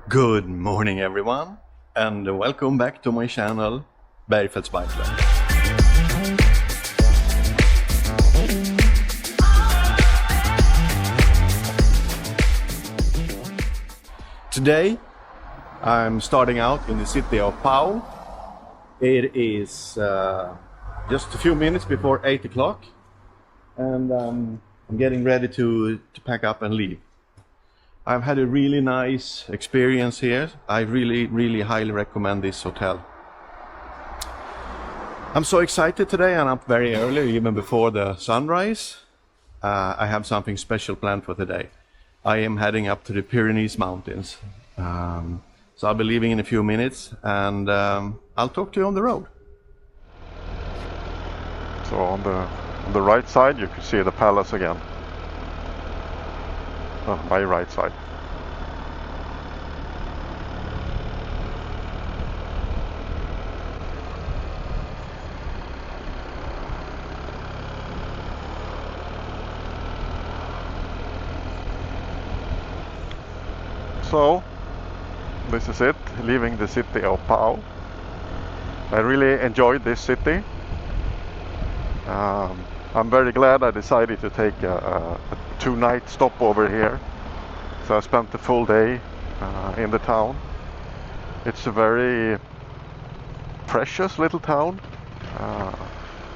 Good morning everyone, and welcome back to my channel, Bergfeldt's Bike Club. Today I'm starting out in the city of Pau. It is just a few minutes before 8 o'clock, and I'm getting ready to pack up and leave. I've had a really nice experience here. I really highly recommend this hotel. I'm so excited today, and I'm up very early, even before the sunrise. I have something special planned for today. I am heading up to the Pyrenees mountains. So I'll be leaving in a few minutes, and I'll talk to you on the road. So on the right side you can see the palace again. My right side. So this is it, leaving the city of Pau. I really enjoyed this city. I'm very glad I decided to take a two-night stopover here. So I spent the full day in the town. It's a very precious little town.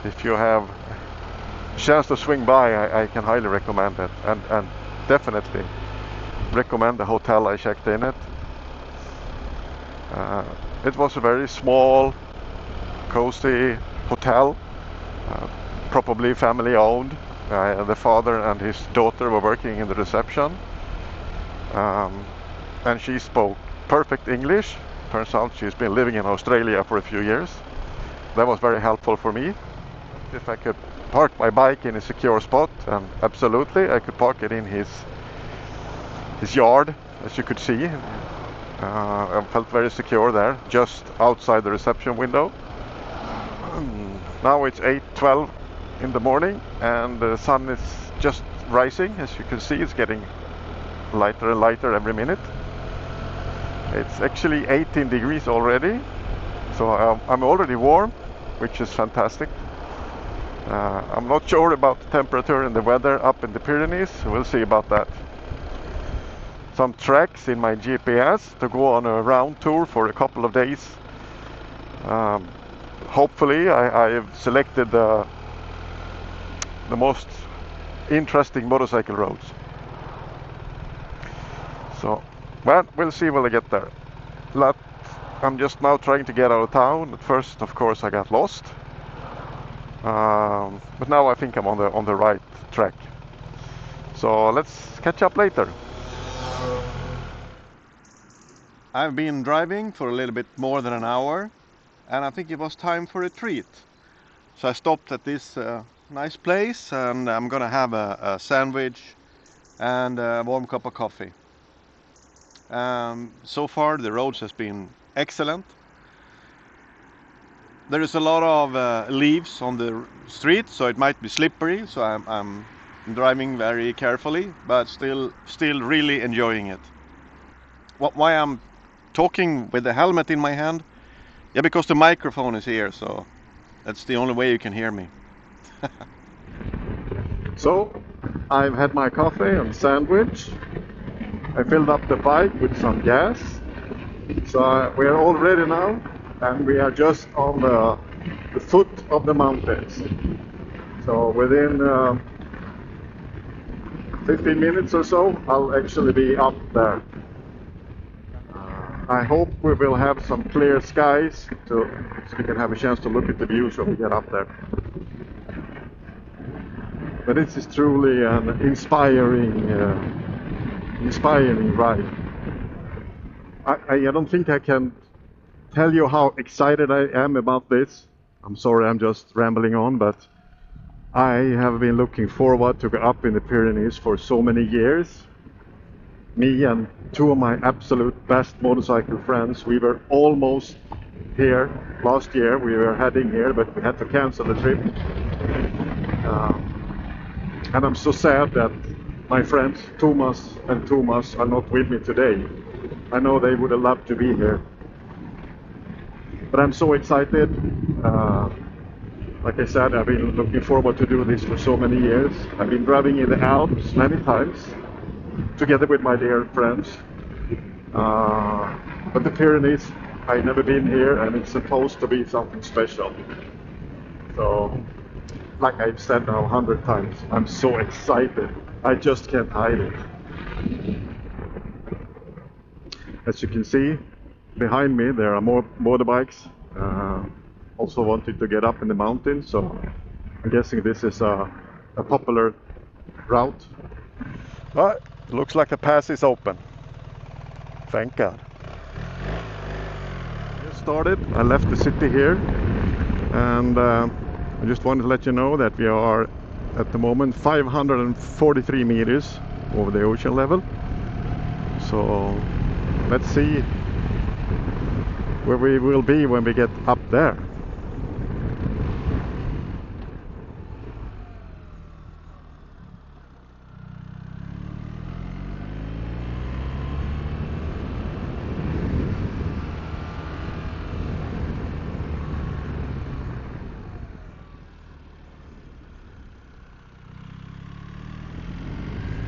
If you have a chance to swing by, I can highly recommend it, and definitely recommend the hotel I checked in at. It was a very small, cozy hotel. Probably family owned. The father and his daughter were working in the reception, and she spoke perfect English. Turns out she's been living in Australia for a few years. That was very helpful for me. If I could park my bike in a secure spot, and absolutely I could park it in his yard, as you could see. I felt very secure there, just outside the reception window. Now it's 8:12 in the morning, and the sun is just rising. As you can see, it's getting lighter and lighter every minute. It's actually 18 degrees already, so I'm already warm, which is fantastic. I'm not sure about the temperature and the weather up in the Pyrenees. We'll see about that. Some tracks in my GPS to go on a round tour for a couple of days. Hopefully I have selected the most interesting motorcycle roads. So, well, we'll see when I get there. I'm just now trying to get out of town. At first, of course, I got lost, but now I think I'm on the right track. So let's catch up later. I've been driving for a little bit more than an hour, and I think it was time for a treat. So I stopped at this nice place, and I'm gonna have a sandwich and a warm cup of coffee. So far the roads has been excellent. There is a lot of leaves on the street, so it might be slippery, so I'm driving very carefully, but still really enjoying it. Why I'm talking with the helmet in my hand? Yeah, because the microphone is here, so that's the only way you can hear me. So, I've had my coffee and sandwich. I filled up the bike with some gas. So we are all ready now, and we are just on the foot of the mountains. So within 15 minutes or so, I'll actually be up there. I hope we will have some clear skies so we can have a chance to look at the views when we get up there. But this is truly an inspiring ride. I don't think I can tell you how excited I am about this. I'm sorry, I'm just rambling on, but I have been looking forward to go up in the Pyrenees for so many years. Me and two of my absolute best motorcycle friends, we were almost here last year. We were heading here, but we had to cancel the trip. And I'm so sad that my friends Thomas and Thomas are not with me today. I know they would have loved to be here. But I'm so excited. Like I said, I've been looking forward to do this for so many years. I've been driving in the Alps many times, together with my dear friends. But the Pyrenees, I've never been here, and it's supposed to be something special. So, like I've said now 100 times, I'm so excited. I just can't hide it. As you can see, behind me there are more motorbikes. Also wanted to get up in the mountains, so I'm guessing this is a popular route. But it looks like the pass is open. Thank God. Just started. I left the city here, and I just wanted to let you know that we are at the moment 543 meters over the ocean level. So let's see where we will be when we get up there.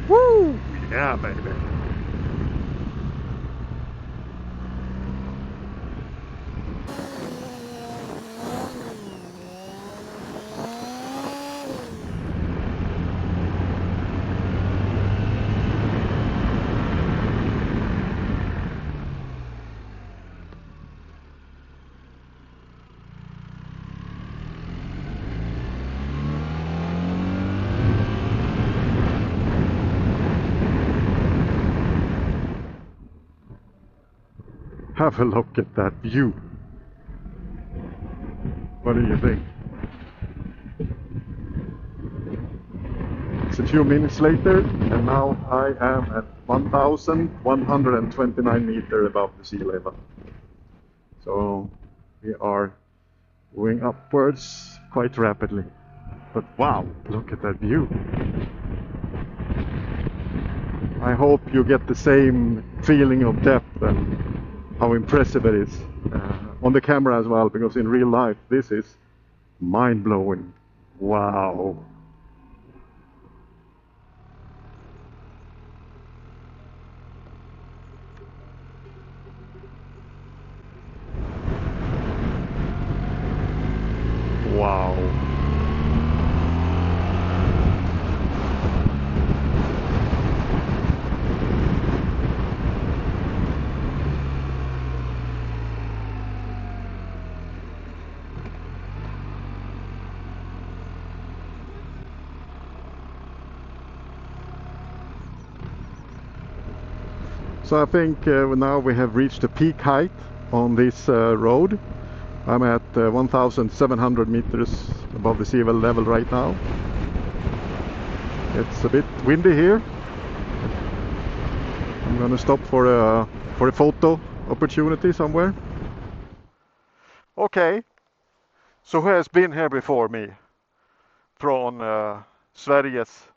Woo! Yeah, baby. Have a look at that view. What do you think? It's a few minutes later, and now I am at 1,129 meters above the sea level. So we are going upwards quite rapidly. But wow, look at that view. I hope you get the same feeling of depth and how impressive it is on the camera as well, because in real life this is mind-blowing. Wow. Wow. So I think now we have reached the peak height on this road. I'm at 1,700 meters above the sea level right now. It's a bit windy here. I'm gonna stop for a photo opportunity somewhere. Okay, so who has been here before me? Från Sveriges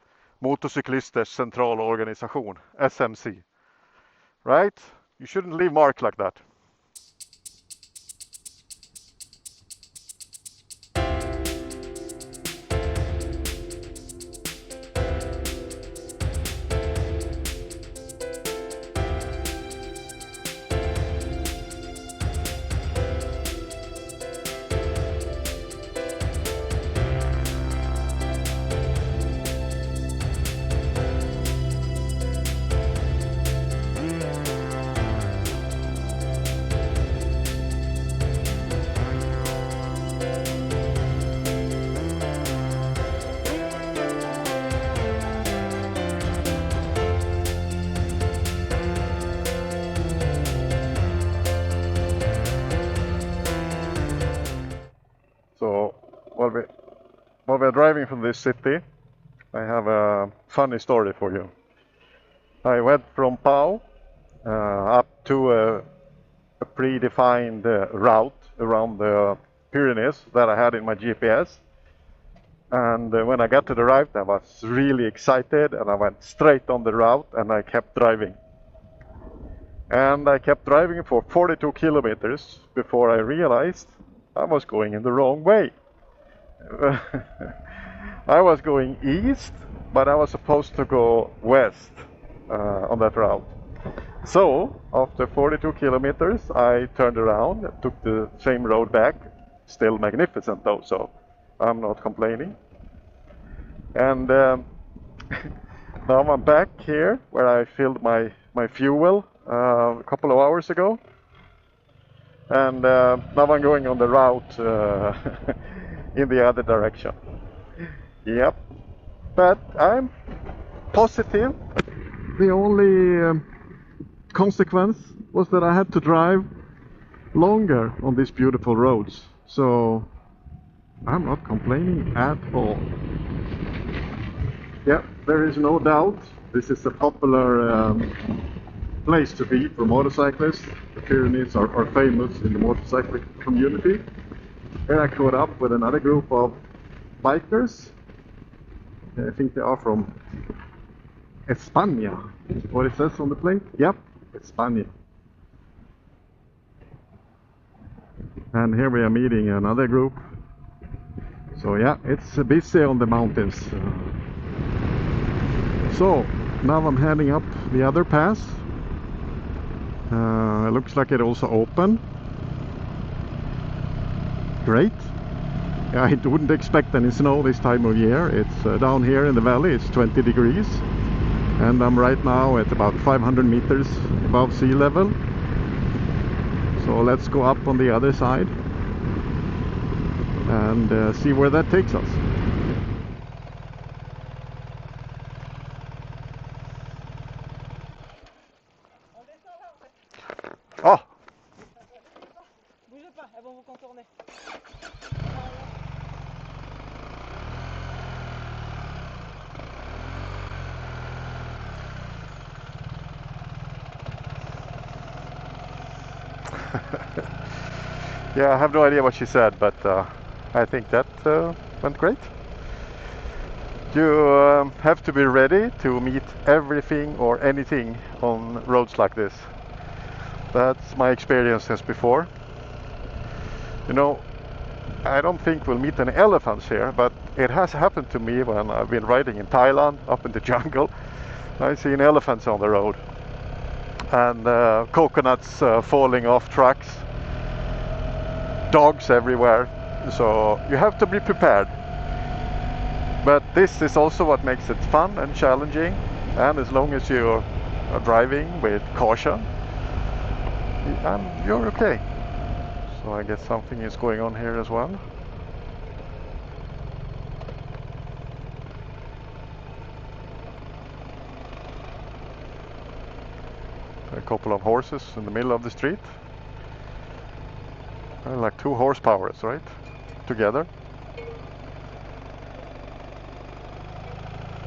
motorcyklisters centralorganisation, SMC. Right? You shouldn't leave mark like that. So while we're driving from this city, I have a funny story for you. I went from Pau up to a predefined route around the Pyrenees that I had in my GPS. And when I got to the route, I was really excited, and I went straight on the route and I kept driving. And I kept driving for 42 kilometers before I realized I was going in the wrong way. I was going east, but I was supposed to go west on that route. So, after 42 kilometers, I turned around and took the same road back. Still magnificent though, so I'm not complaining. And now I'm back here where I filled my fuel a couple of hours ago. And now I'm going on the route in the other direction. Yep. But I'm positive. The only consequence was that I had to drive longer on these beautiful roads. So I'm not complaining at all. Yeah, there is no doubt this is a popular place to be for motorcyclists. The Pyrenees are famous in the motorcycle community. Here I caught up with another group of bikers. I think they are from España. What it says on the plate? Yep, España. And here we are meeting another group. So yeah, it's busy on the mountains. So now I'm heading up the other pass. It looks like it also open. Great. Yeah, I wouldn't expect any snow this time of year. It's down here in the valley, it's 20 degrees. And I'm right now at about 500 meters above sea level. So let's go up on the other side and see where that takes us. Oh! Bougez pas, elles vont vous contourner. Yeah, I have no idea what she said, but I think that went great. You have to be ready to meet everything or anything on roads like this. That's my experience since before. You know, I don't think we'll meet any elephants here, but it has happened to me when I've been riding in Thailand, up in the jungle. I've seen elephants on the road. And coconuts falling off trucks. Dogs everywhere. So you have to be prepared. But this is also what makes it fun and challenging. And as long as you are driving with caution, and you're okay. So I guess something is going on here as well. A couple of horses in the middle of the street. Like 2 horsepowers, right? Together.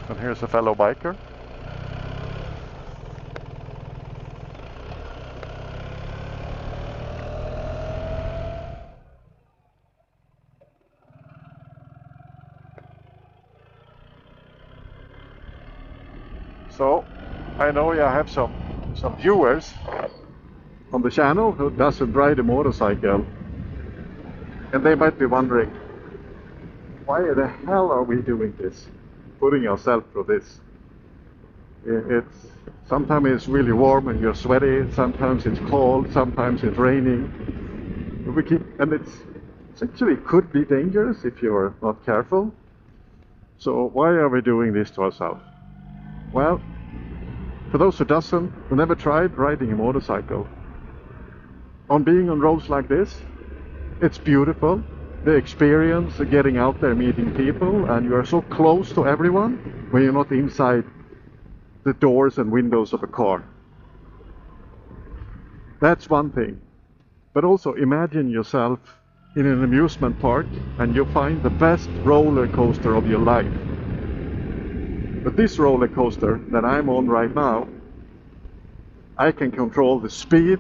And here's a fellow biker. So, I know I have some viewers on the channel who doesn't ride a motorcycle, and they might be wondering, why the hell are we doing this? Putting ourselves through this. Sometimes it's really warm and you're sweaty, sometimes it's cold, sometimes it's raining. And it's actually could be dangerous if you're not careful. So why are we doing this to ourselves? Well, for those who never tried riding a motorcycle, on being on roads like this, it's beautiful. The experience of getting out there, meeting people, and you are so close to everyone when you're not inside the doors and windows of a car. That's one thing. But also imagine yourself in an amusement park and you find the best roller coaster of your life. But this roller coaster that I'm on right now, I can control the speed,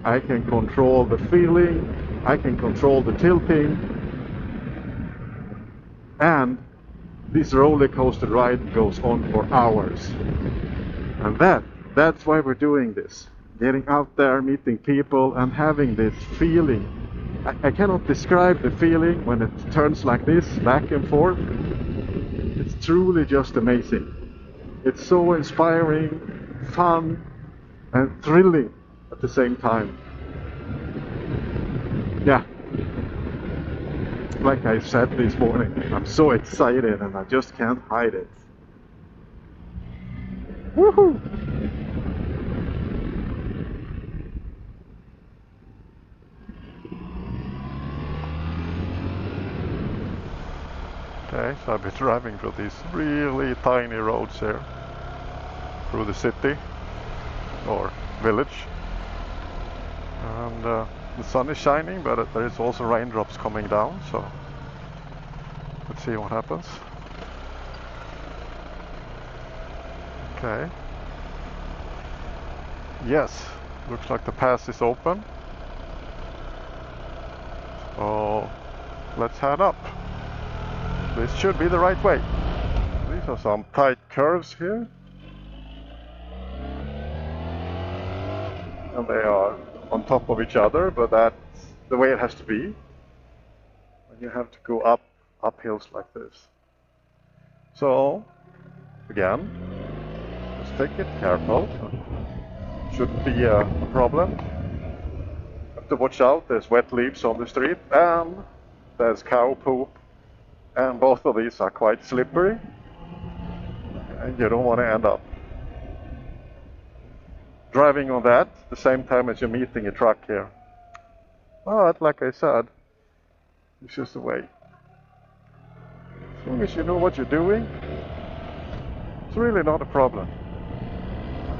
I can control the feeling, I can control the tilting, and this roller coaster ride goes on for hours. And that's why we're doing this. getting out there, meeting people, and having this feeling. I cannot describe the feeling when it turns like this, back and forth. It's truly just amazing. It's so inspiring, fun, and thrilling at the same time. Yeah. Like I said this morning, I'm so excited and I just can't hide it. Woohoo! Okay, so I've been driving through these really tiny roads here, through the city, or village. And the sun is shining, but there is also raindrops coming down, so let's see what happens. Okay. Yes, looks like the pass is open. So let's head up. This should be the right way. These are some tight curves here. And they are on top of each other, but that's the way it has to be. And you have to go up hills like this. So, again, just take it careful. Shouldn't be a problem. Have to watch out, there's wet leaves on the street, and there's cow poop. And both of these are quite slippery, and you don't want to end up driving on that the same time as you're meeting a truck here. But like I said, it's just the way. As long as you know what you're doing, it's really not a problem.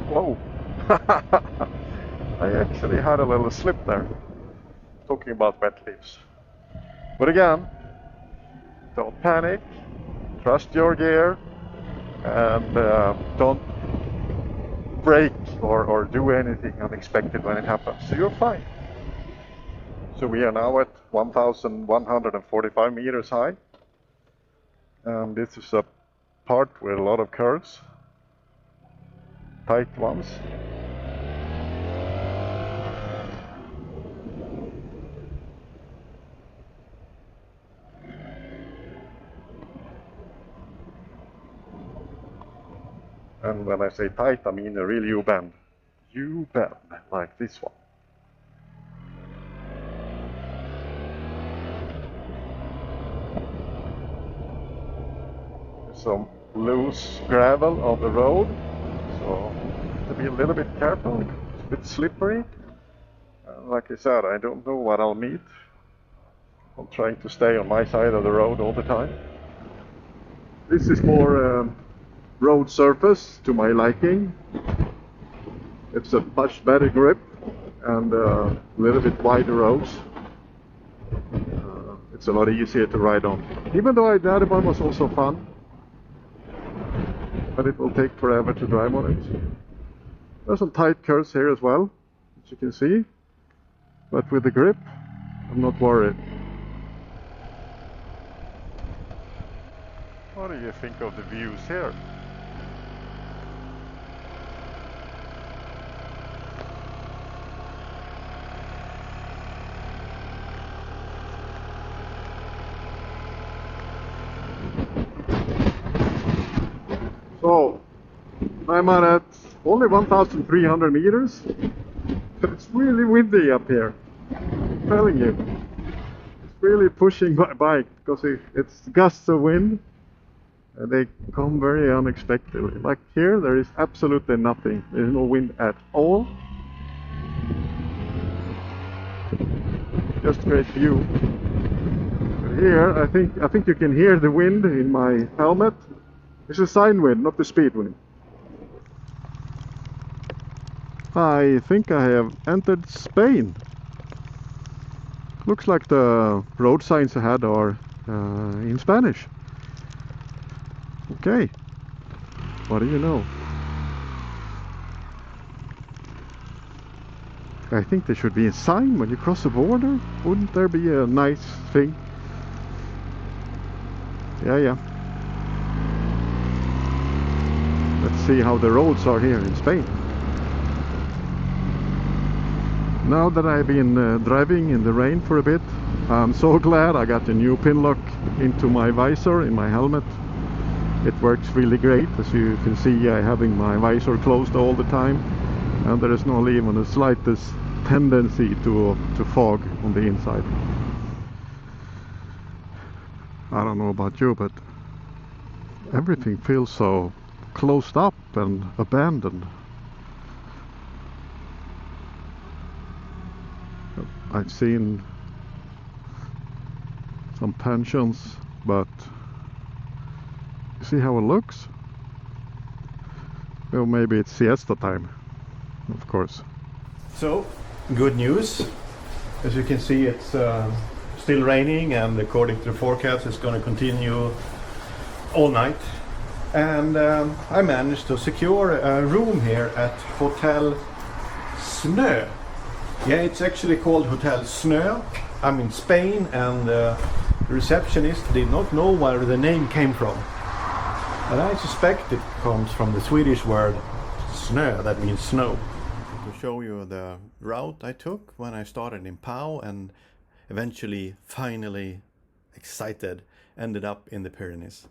Whoa! I actually had a little slip there, talking about wet leaves. But again, don't panic, trust your gear, and don't brake or do anything unexpected when it happens. So you're fine. So we are now at 1,145 meters high. And this is a part with a lot of curves, tight ones. And when I say tight, I mean a real U-bend. U-bend, like this one. There's some loose gravel on the road, so have to be a little bit careful. It's a bit slippery. Like I said, I don't know what I'll meet. I'm trying to stay on my side of the road all the time. This is more road surface to my liking. It's a much better grip and a little bit wider roads. It's a lot easier to ride on. Even though the other one was also fun, but it will take forever to drive on it. There's some tight curves here as well, as you can see, but with the grip, I'm not worried. What do you think of the views here? So, I'm at only 1,300 meters, but it's really windy up here, I'm telling you. It's really pushing my bike because it's gusts of wind and they come very unexpectedly. Like here, there is absolutely nothing, there's no wind at all. Just great view. But here, I think you can hear the wind in my helmet. It's a sine wind, not the speed wind. I think I have entered Spain. Looks like the road signs ahead are in Spanish. Okay, what do you know? I think there should be a sign when you cross the border. Wouldn't there be a nice thing? Yeah. Let's see how the roads are here in Spain. Now that I've been driving in the rain for a bit, I'm so glad I got a new pin lock into my visor in my helmet. It works really great. As you can see, I'm having my visor closed all the time, and there is not even the slightest tendency to fog on the inside. I don't know about you, but everything feels so closed up and abandoned. I've seen some pensions, but you see how it looks? Well, maybe it's siesta time, of course. So, good news. As you can see, it's still raining, and according to the forecast it's going to continue all night. And I managed to secure a room here at Hotel SNÖ. Yeah, it's actually called Hotel SNÖ. I'm in Spain, and the receptionist did not know where the name came from. But I suspect it comes from the Swedish word snö, that means snow. To show you the route I took when I started in Pau and eventually, finally, excited, ended up in the Pyrenees.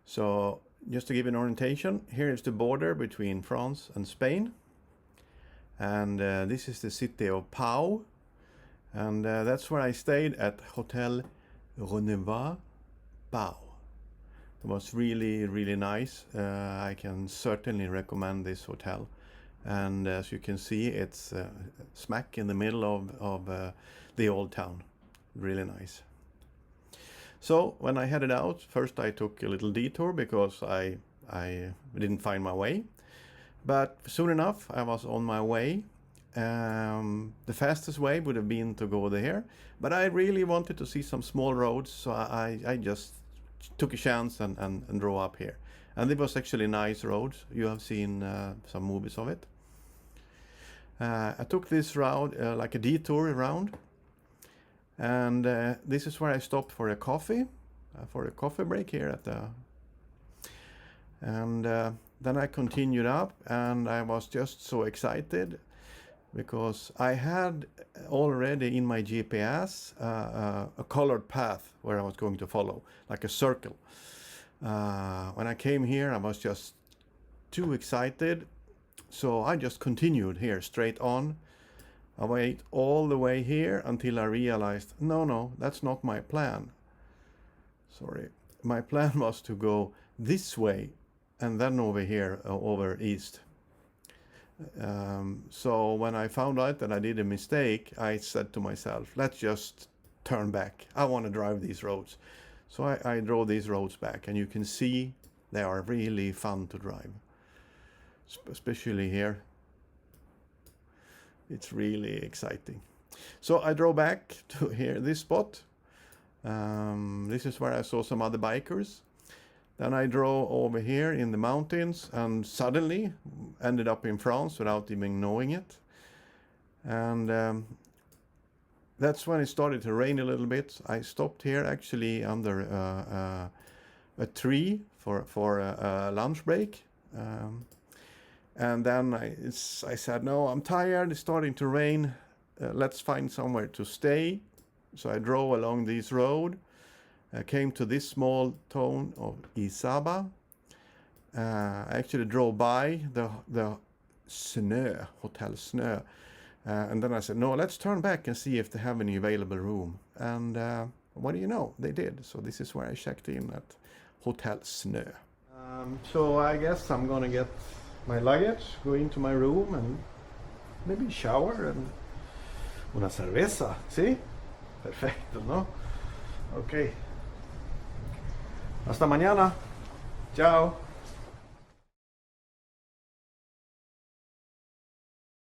So, just to give an orientation, here is the border between France and Spain. And this is the city of Pau. And that's where I stayed at Hôtel Roncevaux, Pau. It was really, really nice. I can certainly recommend this hotel. And as you can see, it's smack in the middle of the old town. Really nice. So when I headed out, first I took a little detour because I didn't find my way. But soon enough, I was on my way. The fastest way would have been to go there, but I really wanted to see some small roads, so I just took a chance and drove up here. And it was actually nice roads. You have seen some movies of it. I took this route like a detour around, and this is where I stopped for a coffee break here at the. And then I continued up, and I was just so excited because I had already in my GPS a colored path where I was going to follow, like a circle. When I came here, I was just too excited, so I just continued here straight on. I waited all the way here until I realized, no, that's not my plan. Sorry, my plan was to go this way and then over here, over east. So when I found out that I did a mistake, I said to myself, let's just turn back. I want to drive these roads. So I drove these roads back, and you can see they are really fun to drive. Especially here. It's really exciting. So I drove back to here, this spot. This is where I saw some other bikers. Then I drove over here in the mountains and suddenly ended up in France without even knowing it. And that's when it started to rain a little bit. I stopped here actually under a tree for a lunch break. And then I said, no, I'm tired, it's starting to rain. Let's find somewhere to stay. So I drove along this road. I came to this small town of Isaba. I actually drove by the SNÖ, Hotel SNÖ. And then I said, no, let's turn back and see if they have any available room. And what do you know? They did. So this is where I checked in at Hotel SNÖ. So I guess I'm going to get my luggage, go into my room and maybe shower and una cerveza. ¿Sí? Perfecto, ¿no? Okay. Hasta mañana. Ciao.